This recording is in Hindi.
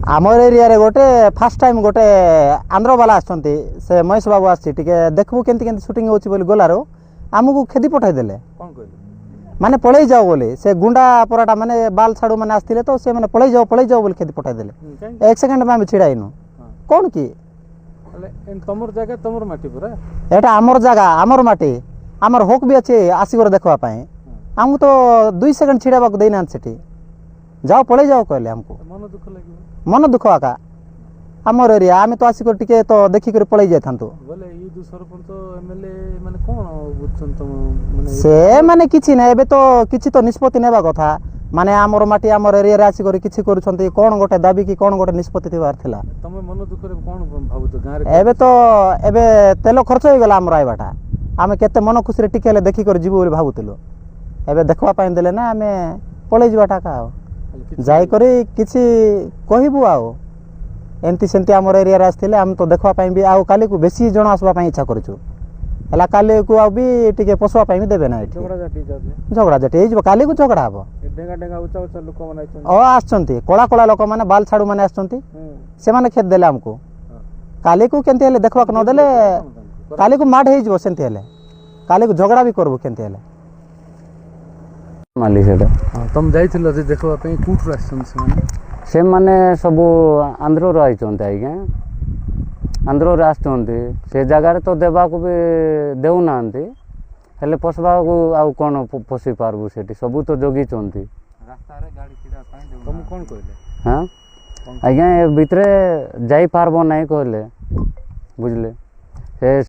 आमर एरिया रे गोटे फास्ट टाइम गोटे आंध्र वाला आछंती से महेश बाबू आछि टिके देखबो केंति केंति शूटिंग होछि बोली गोलारो आमको खेदी पठाई देले कोन कहले माने पळेई जाओ बोली से गुंडा पराटा माने बाल छाड़ू माने आस्थिले तो से माने पळेई जाओ बोली खेदी पठाई देले एक सेकंड में हम छिड़ाइनु कोन की अले तमर जगह तमर माटी पूरा एटा आमर जगह आमर माटी आमर होक भी अछि आसीगर देखवा पाए हमको तो 2 सेकंड छिड़ाबा को देना सेठी जाओ पळेई जाओ कहले हमको मन दुख लागियो मन दुख आका आमर एरिया आमे तो आसिक टिके तो देखि कर पळेई जाय थांतो बोले ई दु सरपंच एमएलए माने कोन बुझछन तुम माने से माने किछि नै एबे तो किछि तो निष्पत्ति नेबा कथा माने आमर माटी आमर एरिया रे आसी कर किछि करूछंती कोन गोटे दाबी की कोन गोटे निष्पत्ति थिबार थिला तमे मन दुख रे कोन भाबु तो गां रे एबे तो एबे तेल खर्च होई गेला आमर आइबाटा आमे केते मन खुशी रे टिके ले देखि कर जीवो बोली भाबुतिलो एबे देखवा पाइन देले ना आमे पळेई जीवाटा का जाई करी किछि कहिबु आउ एमती सेमती आमर एरिया रे आस्थिले हम तो देखवा पाइन भी आउ काली को बेसी जण आसबा पाइन इच्छा करछु हला काली को आ भी टिके पोसवा पाइन भी देबे ना एठी झगड़ा जटी हे काली को झगड़ा हबो डेंगा डेंगा उचा उचा लोक माने आछन ओ आछंती कोला कोला लोक माने बाल छाड़ू माने आछंती से माने खेत देले हमको काली को केनते हेले देखवा न देले काली को माड हे जबो सेनते हेले काली को झगड़ा भी करबो केनते हेले माली सेटा तुम जाइथिलो जे देखवा पे कुठर आछन से माने सब आंध्र रो आइचंते आइगे आंध्र रो आछंती से जगह रे तो देबा को भी देउ नांती हेले पोसबा को आउ कोन पोसी पारबु सेठी सब तो जोगी चंती रास्ता रे गाड़ी किडा पाई देउ तुम कोन कहले हां आइगे भीतरे जाई पारबो नै कहले बुझले से